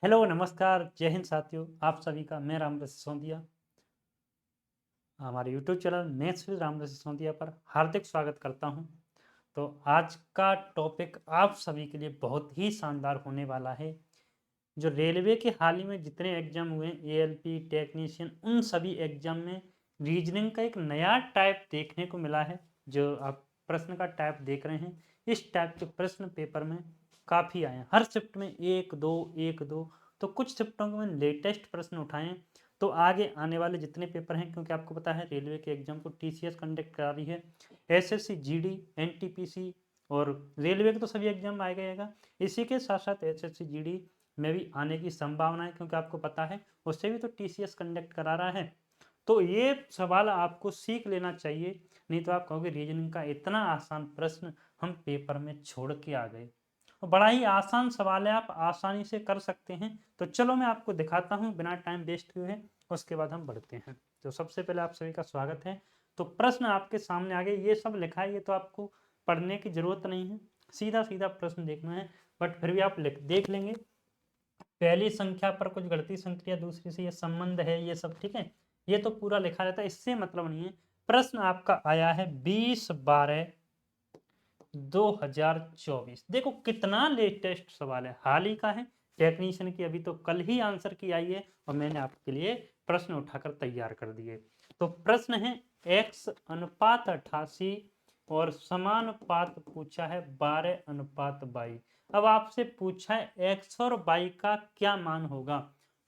Hello, नमस्कार, जय हिंद साथियों। आप सभी का मैं रामदास सिसोदिया हमारे YouTube channel next with Ramdas Sisodia पर हार्दिक स्वागत करता हूं। तो आज का टॉपिक आप सभी के लिए बहुत ही शानदार होने वाला है। जो रेलवे के हाल ही में जितने एग्जाम हुए हैं, एएलपी टेक्नीशियन, उन सभी एग्जाम में रीजनिंग का एक नया टाइप देखने को मिला है। जो आप प्रश्न का टाइप देख रहे हैं, इस टाइप के प्रश्न पेपर में काफ़ी आए हैं। हर शिफ्ट में एक दो एक दो, तो कुछ शिफ्टों में लेटेस्ट प्रश्न उठाए हैं। तो आगे आने वाले जितने पेपर हैं, क्योंकि आपको पता है रेलवे के एग्जाम को टीसीएस कंडक्ट करा रही है, एसएससी जीडी एनटीपीसी और रेलवे के तो सभी एग्जाम आ गएगा। इसी के साथ साथ एसएससी जीडी में भी आने की संभावना है, क्योंकि आपको पता है उससे भी तो टीसीएस कंडक्ट करा रहा है। तो ये सवाल आपको सीख लेना चाहिए, नहीं तो आप कहोगे रीजनिंग का इतना आसान प्रश्न हम पेपर में छोड़ के आ गए। बड़ा ही आसान सवाल है, आप आसानी से कर सकते हैं। तो चलो मैं आपको दिखाता हूँ बिना टाइम वेस्ट हुए, उसके बाद हम बढ़ते हैं। तो सबसे पहले आप सभी का स्वागत है। तो प्रश्न आपके सामने आ गए, ये सब लिखा है, ये तो आपको पढ़ने की जरूरत नहीं है, सीधा सीधा प्रश्न देखना है। बट फिर भी आप देख लेंगे। पहली संख्या पर कुछ घटती संख्या, दूसरी से ये संबंध है, ये सब ठीक है। ये तो पूरा लिखा रहता है, इससे मतलब नहीं है। प्रश्न आपका आया है 20/12/2024। देखो कितना लेटेस्ट सवाल है, हाल ही का है। टेक्नीशियन की अभी तो कल ही आंसर की आई है और मैंने आपके लिए प्रश्न उठाकर तैयार कर दिए। तो प्रश्न है x/88 और समानुपात पूछा है 12/22। अब आपसे पूछा है x और y का क्या मान होगा।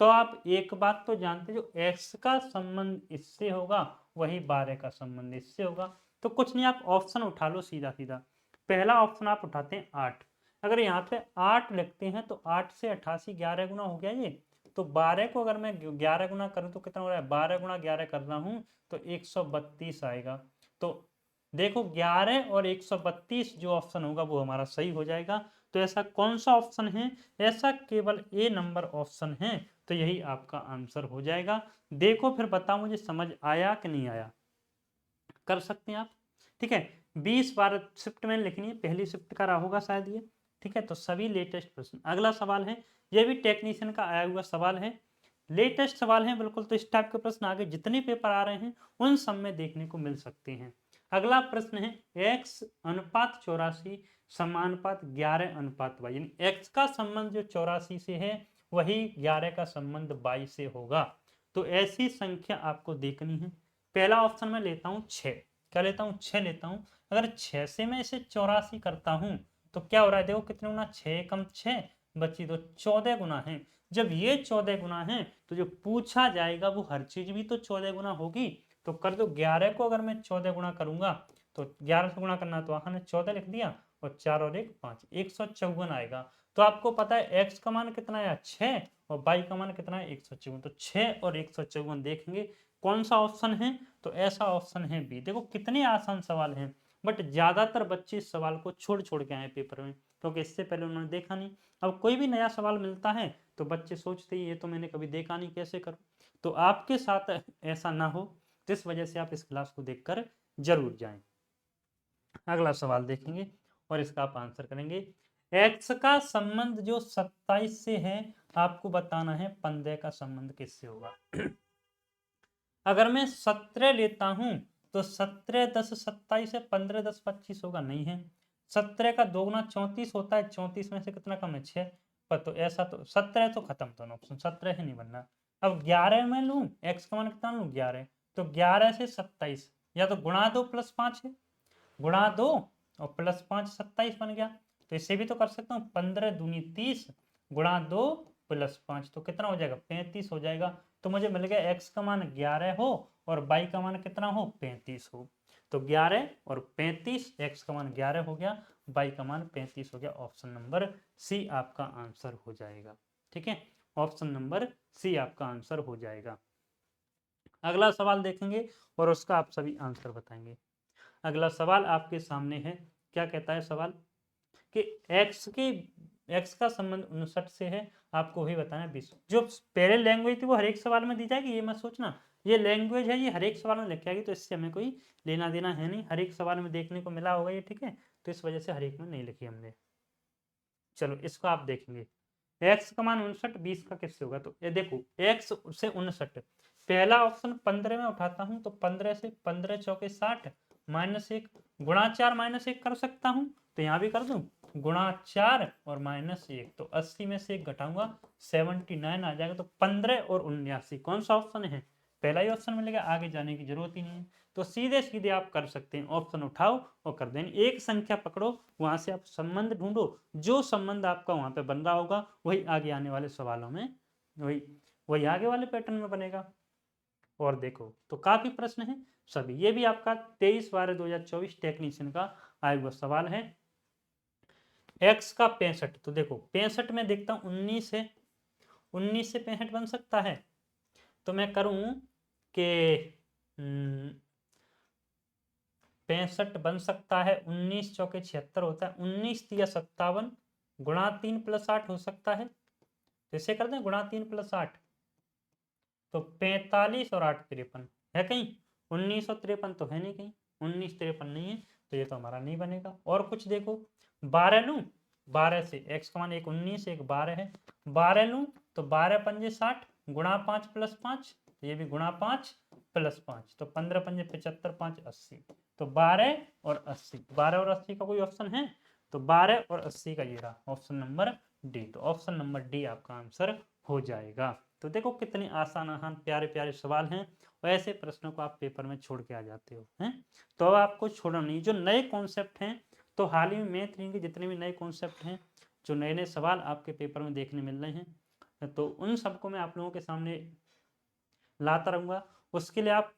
तो आप एक बात तो जानते, जो x का संबंध इससे होगा, वही 12 का संबंध इससे होगा। तो कुछ नहीं, आप ऑप्शन उठा लो सीधा सीधा। पहला ऑप्शन आप उठाते हैं 8। अगर यहाँ पे 8 लिखते हैं तो 8 से 88 11 गुना हो गया ये। तो 12 को अगर मैं 11 गुना करूँ तो कितना हो रहा है, 12 गुना 11 कर रहा हूँ तो 132 आएगा। तो देखो 11 और 132 जो ऑप्शन होगा वो हमारा सही हो जाएगा। तो ऐसा कौन सा ऑप्शन है, ऐसा केवल ए नंबर ऑप्शन है। तो यही आपका आंसर हो जाएगा। देखो फिर बताओ मुझे समझ आया कि नहीं आया, कर सकते हैं आप। ठीक है, 20/12 शिफ्ट में लिखनी है, पहली शिफ्ट का रहा होगा शायद ये। ठीक है, तो सभी लेटेस्ट प्रश्न। अगला सवाल है, ये भी टेक्नीशियन का आया हुआ सवाल है, लेटेस्ट सवाल है बिल्कुल। तो इस टाइप के प्रश्न आगे जितने पेपर आ रहे हैं उन सब में देखने को मिल सकते हैं। अगला प्रश्न है x/84 समानुपात 11/22, यानी x का संबंध जो 84 से है, वही 11 का संबंध 22 से होगा। तो ऐसी संख्या आपको देखनी है। पहला ऑप्शन मैं लेता हूँ 6। क्या लेता हूँ, 6 लेता हूँ। अगर 6 से मैं इसे 84 करता हूँ तो क्या हो रहा है, देखो कितने गुना, 6 कम 6 बची तो 14 गुना है। जब ये 14 गुना है तो जो पूछा जाएगा वो हर चीज भी तो 14 गुना होगी। तो कर दो, 11 को अगर मैं 14 गुना करूंगा तो 11 से गुना करना, तो वहां 14 लिख दिया और 4 और 1 5, 154 आएगा। तो आपको पता है x का मान कितना है 6 और y का मान कितना है 154। तो 6 और 154 देखेंगे कौन सा ऑप्शन है, तो ऐसा ऑप्शन है बी। देखो कितने आसान सवाल हैं, बट ज्यादातर बच्चे इस सवाल को छोड़ छोड़ के आए पेपर में, क्योंकि इससे पहले उन्होंने देखा नहीं। अब कोई भी नया सवाल मिलता है तो बच्चे सोचते ही ये तो मैंने कभी देखा नहीं, कैसे करूं। तो आपके साथ ऐसा ना हो, तो इस वजह से आप इस क्लास को देखकर जरूर जाएं। अगला सवाल देखेंगे और इसका आप आंसर करेंगे। x का संबंध जो 27 से है, आपको बताना है 15 का संबंध किससे होगा। अगर मैं 17 लेता हूं तो 17 10 27 है, 15 10 25 होगा, नहीं है। 17 का 2 गुना 34 होता है, 34 में से कितना कम है 6 पर। तो ऐसा तो 17 तो खत्म, दोनों ऑप्शन 17 है नहीं बनना। अब 11 में लूं, x का मान कितना लूं 11, तो 11 से 27 या तो गुणा 2 प्लस 5 है, गुणा 2 और प्लस 5 27 बन गया। तो इसे भी तो कर सकता हूँ, 15 दूनी 30 गुणा 2 प्लस 5, तो कितना हो जाएगा 35 हो जाएगा। तो मुझे मिल गया x का मान 11 हो और y का मान कितना हो 35 हो। तो 11 और 35, x का मान 11 हो गया, y का मान 35 हो गया। ऑप्शन नंबर सी आपका आंसर हो जाएगा। ठीक है, ऑप्शन नंबर सी आपका आंसर हो जाएगा। अगला सवाल देखेंगे और उसका आप सभी आंसर बताएंगे। अगला सवाल आपके सामने है, क्या कहता है सवाल कि x का संबंध 59 से है, आपको वही बताना है 20। जो पहले लैंग्वेज थी वो हर एक सवाल में दी जाएगी, ये मत सोचना ये लैंग्वेज है, ये हर एक सवाल में लिख आएगी, तो इससे हमें कोई लेना देना है नहीं। हर एक सवाल में देखने को मिला होगा ये, ठीक है, तो इस वजह से हर एक में नहीं लिखी हमने। चलो इसको आप देखेंगे। x का मान 59, 20 का किससे होगा? तो ये देखो x से 59, पहला ऑप्शन 15 में उठाता हूं तो 15 से 15 चौके 60 -1 गुणा 4 -1 कर सकता हूं, तो यहां भी कर दूं गुणा 4 और -1, तो 80 में से 1 घटाऊंगा 79 आ जाएगा। तो 15 और 79 कौन सा ऑप्शन है? पहला ही ऑप्शन मिलेगा, आगे जाने की जरूरत ही नहीं है। तो सीधे सीधे आप कर सकते हैं, ऑप्शन उठाओ और कर दें। एक संख्या पकड़ो, वहां से आप संबंध ढूंढो, जो संबंध आपका वहां पे बन रहा होगा वही आगे आने वाले सवालों में वही वही आगे वाले पैटर्न में बनेगा। और देखो तो काफी प्रश्न है सभी, ये भी आपका 23/12/2024 टेक्नीशियन का आया हुआ सवाल है। x का 65, तो देखो 65 में देखता हूँ 19 है, 19 से 65 बन सकता है, तो मैं करूं कि 65 बन सकता है, 19 चौके 76 होता है, 19 या 57 गुणा 3 + 8 हो सकता है, तो इसे कर दें गुणा 3 + 8, तो 45 और 8 53 है कहीं, 1953 तो है नहीं कहीं, 1953 नहीं है, तो ये तो हमारा नहीं बनेगा। और कुछ देखो 12 लूं, 12 से x का मान एक 19 एक 12 है, 12 लूं तो 12 पंजे 60 गुणा 5 + 5, तो ये भी गुणा 5 + 5, तो 15 पंजे 75 5 80, तो 12 और 80, 12 और 80 का कोई ऑप्शन है? तो 12 और 80 का ये रहा ऑप्शन नंबर डी, तो ऑप्शन नंबर डी आपका आंसर हो जाएगा। तो देखो कितने आसान आसान प्यारे प्यारे सवाल हैं, और ऐसे प्रश्नों को आप पेपर में छोड़ के आ जाते हो हैं। तो अब आपको छोड़ना नहीं, जो नए कॉन्सेप्ट हैं, तो हाल ही में मैथ के जितने भी नए कॉन्सेप्ट हैं, जो नए नए सवाल आपके पेपर में देखने मिल रहे हैं, तो उन सबको मैं आप लोगों के सामने लाता रहूँगा। उसके लिए आप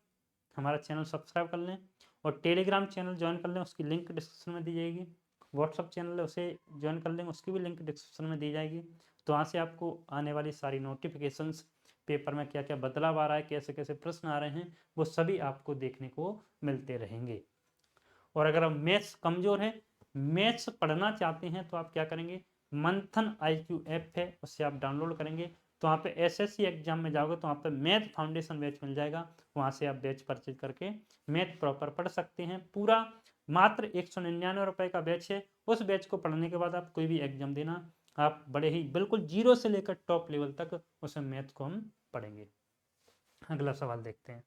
हमारा चैनल सब्सक्राइब कर लें और टेलीग्राम चैनल ज्वाइन कर लें, उसकी लिंक डिस्क्रिप्शन में दी जाएगी। व्हाट्सअप चैनल है उसे ज्वाइन कर लें, उसकी भी लिंक डिस्क्रिप्शन में दी जाएगी। तो वहाँ से आपको आने वाली सारी नोटिफिकेशंस, पेपर में क्या क्या बदलाव आ रहा है, कैसे कैसे प्रश्न आ रहे हैं, वो सभी आपको देखने को मिलते रहेंगे। और अगर आप मैथ्स कमजोर है, मैथ्स पढ़ना चाहते हैं, तो आप क्या करेंगे, मंथन IQ ऐप है, उससे आप डाउनलोड करेंगे, तो वहाँ पे SSC एग्जाम में जाओगे तो वहाँ पे मैथ फाउंडेशन बैच मिल जाएगा, वहाँ से आप बैच परचेज करके मैथ प्रॉपर पढ़ सकते हैं। पूरा मात्र 199 रुपए का बैच है। उस बैच को पढ़ने के बाद आप कोई भी एग्जाम देना, आप बड़े ही बिल्कुल जीरो से लेकर टॉप लेवल तक उस मैथ को हम पढ़ेंगे। अगला सवाल देखते हैं।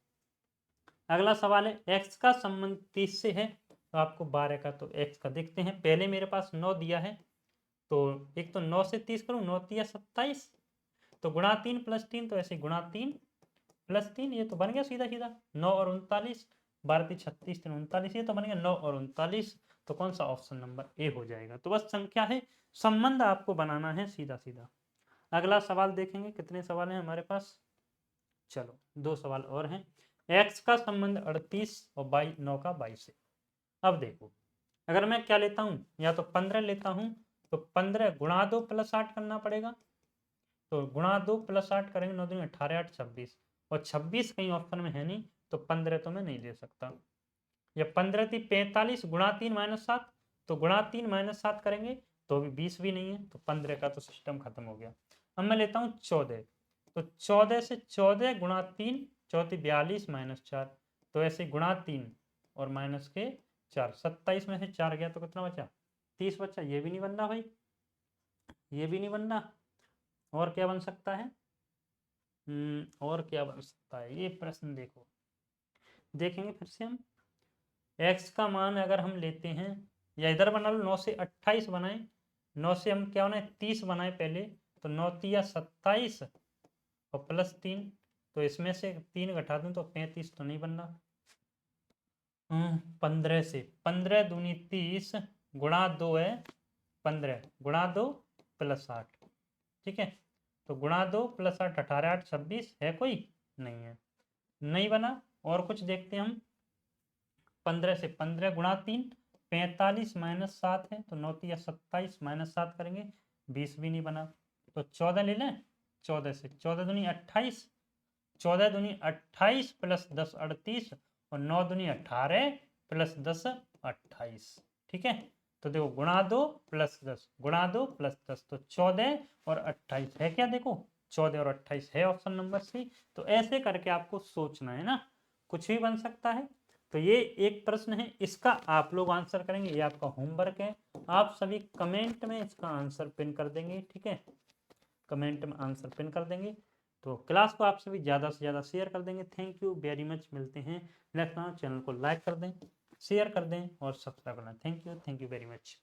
अगला सवाल है x का संबंध 30 से है, तो आपको 12 का, तो x का देखते हैं। पहले मेरे पास 9 दिया है, तो एक तो 9 से 30 करूं, 9 3 27, तो गुणा 3 + 3, तो ऐसे गुणा 3 + 3, ये तो बन गया सीधा सीधा 9 और 39, 12 3 36 3 39, ये तो बन गया 9 और 39, तो कौन सा ऑप्शन नंबर ए हो जाएगा। तो बस संख्या है, संबंध आपको बनाना है सीधा सीधा। अगला सवाल देखेंगे, कितने सवाल हैं हमारे पास, चलो 2 सवाल और हैं। x का संबंध 38 और 9 का 22 है। अब देखो, अगर मैं क्या लेता हूं, या तो 15 लेता हूं, तो 15 गुणा 2 + 8 करना पड़ेगा, तो गुणा 2 + 8 करेंगे, 9 दूनी 18 8 26, और 26 कहीं ऑप्शन में है नहीं, तो 15 तो मैं नहीं ले सकता। या 15 थी 45 गुणा 3 -7, तो गुणा 3 -7 करेंगे तो भी 20 भी नहीं है, तो 15 का तो सिस्टम खत्म हो गया। अब मैं लेता हूँ 14, तो 14 से 14 गुणा 3, 14 42 -4, तो ऐसे गुणा 3 और माइनस के 4, 27 में से 4 गया तो कितना बचा, 30 बचा। ये भी नहीं बन रहा भाई, ये भी नहीं बन रहा। और क्या बन सकता है, और क्या बन सकता है, ये प्रश्न देखो, देखेंगे फिर से हम। x का मान अगर हम लेते हैं, या इधर बना लो 9 से 28 बनाए, 9 से हम क्या बनाए 30 बनाए पहले, तो 9 3 27 और +3, तो इसमें से 3 घटा दूं तो 35, तो नहीं बन रहा। 15 से 15 दूनी 30 गुणा 2 है 15 गुणा 2 + 8, ठीक है, तो गुणा 2 + 8 18 8 26 है कोई, नहीं है, नहीं बना। और कुछ देखते हैं हम, 15 से 15 गुणा 3 45 -7 है, तो 9 3 27 -7 करेंगे, 20 भी नहीं बना, तो 14 ले लें। 14 से 14 दूनी 28, 14 दूनी 28 + 10 38, और 9 दूनी 18 + 10 28, ठीक है। तो देखो गुणा 2 + 10 गुणा 2 + 10, तो 14 और 28 है क्या, देखो 14 और 28 है ऑप्शन नंबर सी। तो ऐसे करके आपको सोचना है ना, कुछ भी बन सकता है। तो ये एक प्रश्न है, इसका आप लोग आंसर करेंगे, ये आपका होमवर्क है, आप सभी कमेंट में इसका आंसर पिन कर देंगे, ठीक है। कमेंट में आंसर पिन कर देंगे। तो क्लास को आप सभी ज़्यादा से ज़्यादा शेयर कर देंगे। Thank you very much. मिलते हैं नेक्स्ट। चैनल को लाइक कर दें, शेयर कर दें और सब्सक्राइब करना। Thank you very much.